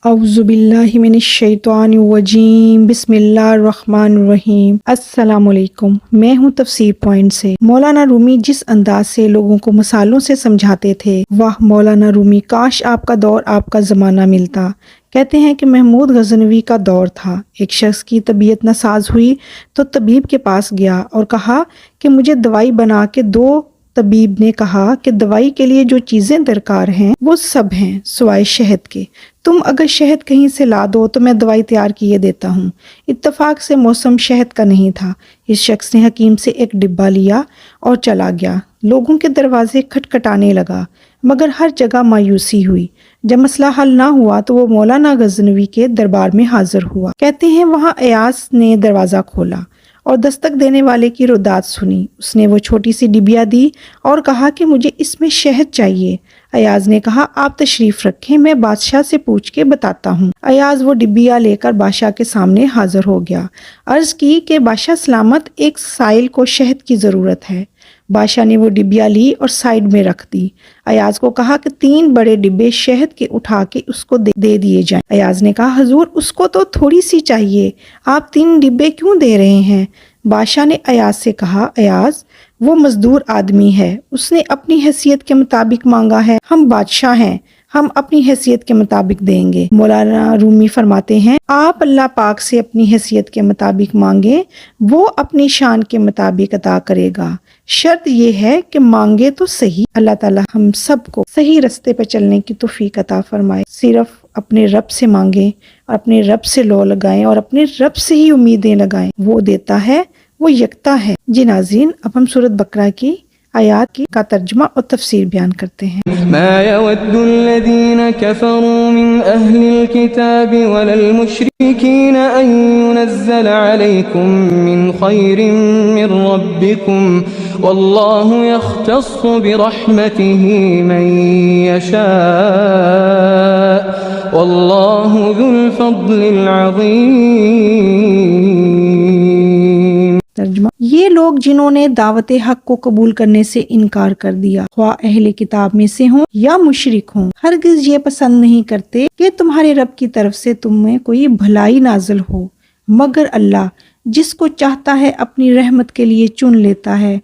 اعوذ باللہ من الشیطان الرجیم بسم اللہ الرحمن الرحیم۔ السلام علیکم، میں ہوں تفسیر پوائنٹ سے۔ مولانا رومی جس انداز سے لوگوں کو مثالوں سے سمجھاتے تھے، واہ مولانا رومی، کاش آپ کا دور، آپ کا زمانہ ملتا۔ کہتے ہیں کہ محمود غزنوی کا دور تھا، ایک شخص کی طبیعت ناساز ہوئی تو طبیب کے پاس گیا اور کہا کہ مجھے دوائی بنا کے دو۔ طبیب نے کہا کہ دوائی کے لیے جو چیزیں درکار ہیں وہ سب ہیں سوائے شہد کے، تم اگر شہد کہیں سے لا دو تو میں دوائی تیار کیے دیتا ہوں۔ اتفاق سے موسم شہد کا نہیں تھا۔ اس شخص نے حکیم سے ایک ڈبہ لیا اور چلا گیا۔ لوگوں کے دروازے کھٹکھٹانے لگا مگر ہر جگہ مایوسی ہوئی۔ جب مسئلہ حل نہ ہوا تو وہ مولانا غزنوی کے دربار میں حاضر ہوا۔ کہتے ہیں وہاں ایاز نے دروازہ کھولا اور دستک دینے والے کی رداد سنی۔ اس نے وہ چھوٹی سی ڈبیا دی اور کہا کہ مجھے اس میں شہد چاہیے۔ ایاز نے کہا آپ تشریف رکھیں، میں بادشاہ سے پوچھ کے بتاتا ہوں۔ ایاز وہ ڈبیا لے کر بادشاہ کے سامنے حاضر ہو گیا۔ عرض کی کہ بادشاہ سلامت، ایک سائل کو شہد کی ضرورت ہے۔ بادشاہ نے وہ ڈبیا لی اور سائیڈ میں رکھ دی۔ ایاز کو کہا کہ 3 بڑے ڈبے شہد کے اٹھا کے اس کو دے دیے جائیں۔ ایاز نے کہا حضور اس کو تو تھوڑی سی چاہیے، آپ 3 ڈبے کیوں دے رہے ہیں؟ بادشاہ نے ایاز سے کہا ایاز وہ مزدور آدمی ہے، اس نے اپنی حیثیت کے مطابق مانگا ہے، ہم بادشاہ ہیں، ہم اپنی حیثیت کے مطابق دیں گے۔ مولانا رومی فرماتے ہیں آپ اللہ پاک سے اپنی حیثیت کے مطابق مانگیں، وہ اپنی شان کے مطابق عطا کرے گا، شرط یہ ہے کہ مانگے تو صحیح۔ اللہ تعالی ہم سب کو صحیح رستے پہ چلنے کی توفیق عطا فرمائے۔ صرف اپنے رب سے مانگیں اور اپنے رب سے لو لگائیں اور اپنے رب سے ہی امیدیں لگائیں، وہ دیتا ہے، وہ یکتا ہے۔ جی ناظرین، اب ہم سورۃ بقرہ کی آیات کا ترجمہ اور تفسیر بیان کرتے ہیں۔ ما يود الذين كفروا من أهل الكتاب ولا المشركين أن ينزل عليكم من خير من ربكم والله يختص برحمته من يشاء والله ذو الفضل العظيم۔ ترجمہ، یہ لوگ جنہوں نے دعوت حق کو قبول کرنے سے انکار کر دیا، خواہ اہل کتاب میں سے ہوں یا مشرک ہوں، ہرگز یہ پسند نہیں کرتے کہ تمہارے رب کی طرف سے تم میں کوئی بھلائی نازل ہو، مگر اللہ جس کو چاہتا ہے اپنی رحمت کے لیے چن لیتا ہے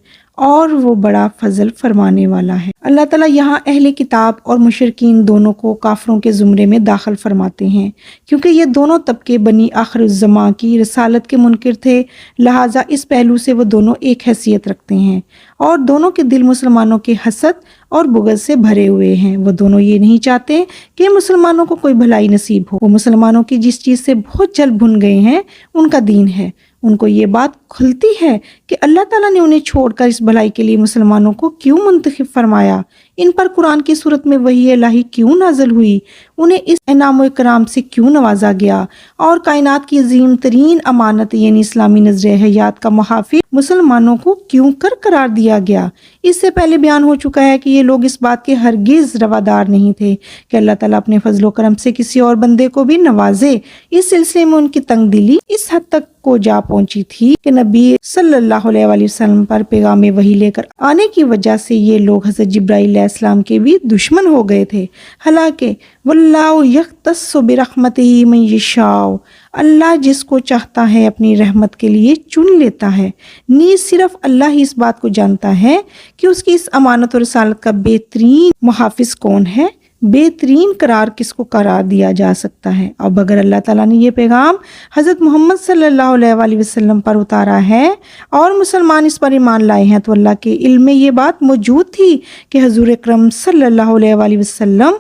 اور وہ بڑا فضل فرمانے والا ہے۔ اللہ تعالیٰ یہاں اہل کتاب اور مشرکین دونوں کو کافروں کے زمرے میں داخل فرماتے ہیں، کیونکہ یہ دونوں طبقے بنی آخر الزماں کی رسالت کے منکر تھے، لہٰذا اس پہلو سے وہ دونوں ایک حیثیت رکھتے ہیں اور دونوں کے دل مسلمانوں کے حسد اور بغض سے بھرے ہوئے ہیں۔ وہ دونوں یہ نہیں چاہتے کہ مسلمانوں کو کوئی بھلائی نصیب ہو۔ وہ مسلمانوں کی جس چیز سے بہت جل بھن گئے ہیں ان کا دین ہے۔ ان کو یہ بات کھلتی ہے کہ اللہ تعالیٰ نے انہیں چھوڑ کر اس بھلائی کے لیے مسلمانوں کو کیوں منتخب فرمایا، ان پر قرآن کی صورت میں وحی الہی کیوں نازل ہوئی، انہیں اس انعام و اکرام سے کیوں نوازا گیا اور کائنات کی عظیم ترین امانت یعنی اسلامی نظر حیات کا محافظ مسلمانوں کو کیوں قرار دیا گیا۔ اس سے پہلے بیان ہو چکا ہے کہ یہ لوگ اس بات کے ہرگز روادار نہیں تھے کہ اللہ تعالیٰ اپنے فضل و کرم سے کسی اور بندے کو بھی نوازے۔ اس سلسلے میں ان کی تنگ دلی اس حد تک کو جا پہنچی تھی کہ نبی صلی اللہ علیہ وآلہ وسلم پر پیغام وحی لے کر آنے کی وجہ سے یہ لوگ حضرت جبرائیل علیہ السلام کے بھی دشمن ہو گئے تھے۔ حالانکہ واللہ یختص برحمتہ من یشاء، اللہ جس کو چاہتا ہے اپنی رحمت کے لیے چن لیتا ہے۔ نیز صرف اللہ ہی اس بات کو جانتا ہے کہ اس کی اس امانت اور رسالت کا بہترین محافظ کون ہے، بہترین قرار کس کو قرار دیا جا سکتا ہے۔ اب اگر اللہ تعالیٰ نے یہ پیغام حضرت محمد صلی اللہ علیہ وآلہ وسلم پر اتارا ہے اور مسلمان اس پر ایمان لائے ہیں تو اللہ کے علم میں یہ بات موجود تھی کہ حضور اکرم صلی اللہ علیہ وآلہ وسلم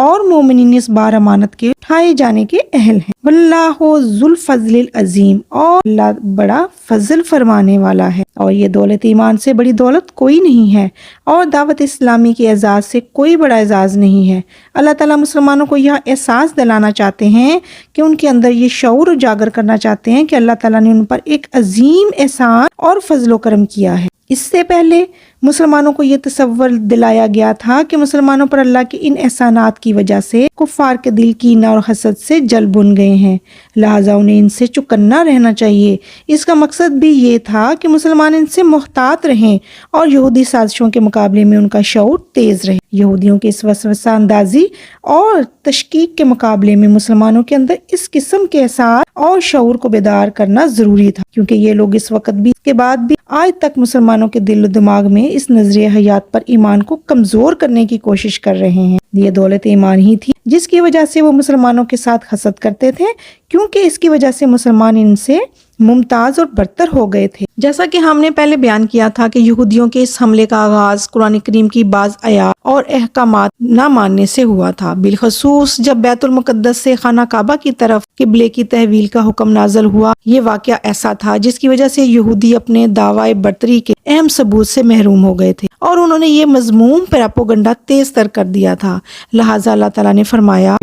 اور مومنین اس بار امانت کے اٹھائے جانے کے اہل ہیں۔ واللہ ذو الفضل العظیم، اور اللہ بڑا فضل فرمانے والا ہے، اور یہ دولت ایمان سے بڑی دولت کوئی نہیں ہے اور دعوت اسلامی کے اعزاز سے کوئی بڑا اعزاز نہیں ہے۔ اللہ تعالیٰ مسلمانوں کو یہ احساس دلانا چاہتے ہیں کہ ان کے اندر یہ شعور اجاگر کرنا چاہتے ہیں کہ اللہ تعالیٰ نے ان پر ایک عظیم احسان اور فضل و کرم کیا ہے۔ اس سے پہلے مسلمانوں کو یہ تصور دلایا گیا تھا کہ مسلمانوں پر اللہ کے ان احسانات کی وجہ سے کفار کے دل کینہ اور حسد سے جل بن گئے ہیں، لہٰذا انہیں ان سے چکنا رہنا چاہیے۔ اس کا مقصد بھی یہ تھا کہ مسلمان ان سے محتاط رہیں اور یہودی سازشوں کے مقابلے میں ان کا شعور تیز رہے۔ یہودیوں کے اس وسوسہ اندازی اور تشکیک کے مقابلے میں مسلمانوں کے اندر اس قسم کے احساس اور شعور کو بیدار کرنا ضروری تھا، کیونکہ یہ لوگ اس وقت بھی کے بعد بھی آج تک مسلمانوں کے دل و دماغ میں اس نظریہ حیات پر ایمان کو کمزور کرنے کی کوشش کر رہے ہیں۔ یہ دولت ایمان ہی تھی جس کی وجہ سے وہ مسلمانوں کے ساتھ حسد کرتے تھے، کیونکہ اس کی وجہ سے مسلمان ان سے ممتاز اور برتر ہو گئے تھے۔ جیسا کہ ہم نے پہلے بیان کیا تھا کہ یہودیوں کے اس حملے کا آغاز قرآن کریم کی بعض آیات اور احکامات نہ ماننے سے ہوا تھا، بالخصوص جب بیت المقدس سے خانہ کعبہ کی طرف قبلے کی تحویل کا حکم نازل ہوا۔ یہ واقعہ ایسا تھا جس کی وجہ سے یہودی اپنے دعوی برتری کے اہم ثبوت سے محروم ہو گئے تھے اور انہوں نے یہ مضموم پراپوگنڈا تیز تر کر دیا تھا۔ لہٰذا اللہ تعالیٰ نے فرمایا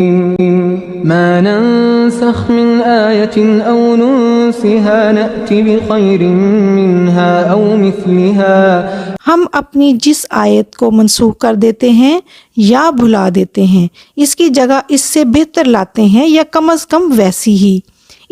ما ننسخ من آية أو ننسها نأتي بخير منها أو مثلها، ہم اپنی جس آیت کو منسوخ کر دیتے ہیں یا بھلا دیتے ہیں اس کی جگہ اس سے بہتر لاتے ہیں یا کم از کم ویسی ہی۔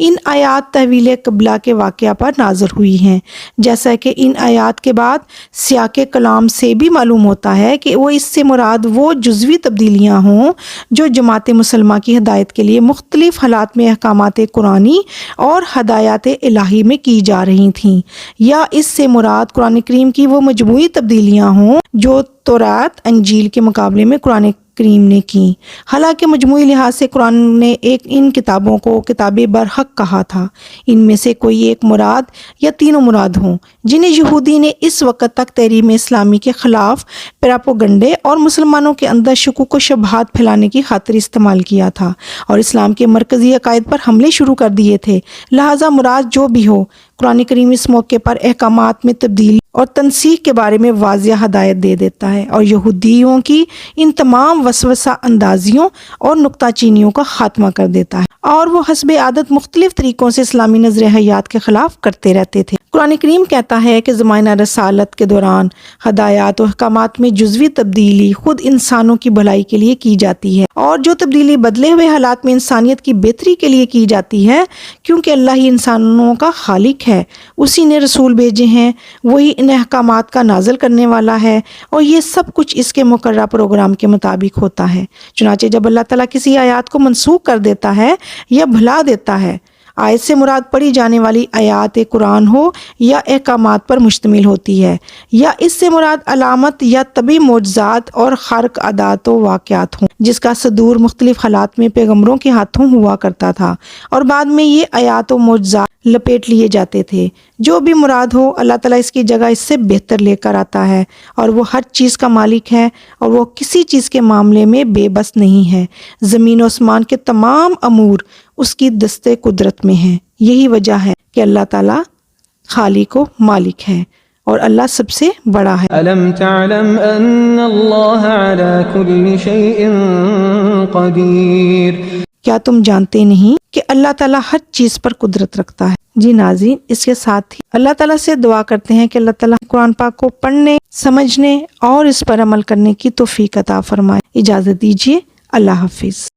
ان آیات تحویل قبلہ کے واقعہ پر نازل ہوئی ہیں، جیسا کہ ان آیات کے بعد سیاق کلام سے بھی معلوم ہوتا ہے کہ وہ اس سے مراد وہ جزوی تبدیلیاں ہوں جو جماعت مسلمہ کی ہدایت کے لیے مختلف حالات میں احکامات قرآنی اور ہدایات الہی میں کی جا رہی تھیں، یا اس سے مراد قرآن کریم کی وہ مجموعی تبدیلیاں ہوں جو تورات انجیل کے مقابلے میں قرآن کریم نے کی۔ حالانکہ مجموعی لحاظ سے قرآن نے ان کتابوں کو کتاب برحق کہا تھا، ان میں سے کوئی ایک مراد یا تینوں مراد ہوں جنہیں یہودی نے اس وقت تک تحریم اسلامی کے خلاف پراپوگنڈے اور مسلمانوں کے اندر شکوک و شبہات پھیلانے کی خاطر استعمال کیا تھا اور اسلام کے مرکزی عقائد پر حملے شروع کر دیے تھے۔ لہٰذا مراد جو بھی ہو، قرآن کریم اس موقع پر احکامات میں تبدیلی اور تنسیخ کے بارے میں واضح ہدایت دے دیتا ہے اور یہودیوں کی ان تمام وسوسہ اندازیوں اور نکتہ چینیوں کا خاتمہ کر دیتا ہے، اور وہ حسب عادت مختلف طریقوں سے اسلامی نظر حیات کے خلاف کرتے رہتے تھے۔ قرآن کریم کہتا ہے کہ زمانہ رسالت کے دوران ہدایات و احکامات میں جزوی تبدیلی خود انسانوں کی بھلائی کے لیے کی جاتی ہے، اور جو تبدیلی بدلے ہوئے حالات میں انسانیت کی بہتری کے لیے کی جاتی ہے، کیونکہ اللہ ہی انسانوں کا خالق ہے، اسی نے رسول بھیجے ہیں، وہی ان احکامات کا نازل کرنے والا ہے، اور یہ سب کچھ اس کے مقررہ پروگرام کے مطابق ہوتا ہے۔ چنانچہ جب اللہ تعالیٰ کسی آیات کو منسوخ کر دیتا ہے یا بھلا دیتا ہے، آیت سے مراد پڑھی جانے والی آیات قرآن ہو یا احکامات پر مشتمل ہوتی ہے، یا اس سے مراد علامت یا طبی معجزات اور خارق عادات و واقعات ہوں جس کا صدور مختلف حالات میں پیغمبروں کے ہاتھوں ہوا کرتا تھا، اور بعد میں یہ آیات و معجزات لپیٹ لیے جاتے تھے۔ جو بھی مراد ہو، اللہ تعالیٰ اس کی جگہ اس سے بہتر لے کر آتا ہے، اور وہ ہر چیز کا مالک ہے اور وہ کسی چیز کے معاملے میں بے بس نہیں ہے۔ زمین و آسمان کے تمام امور اس کی دست قدرت میں ہیں۔ یہی وجہ ہے کہ اللہ تعالیٰ خالق و مالک ہے اور اللہ سب سے بڑا ہے۔ ألم تعلم أن الله على كل شيء قدير، کیا تم جانتے نہیں کہ اللہ تعالیٰ ہر چیز پر قدرت رکھتا ہے؟ جی ناظرین، اس کے ساتھ ہی اللہ تعالیٰ سے دعا کرتے ہیں کہ اللہ تعالیٰ قرآن پاک کو پڑھنے، سمجھنے اور اس پر عمل کرنے کی توفیق عطا فرمائے۔ اجازت دیجیے، اللہ حافظ۔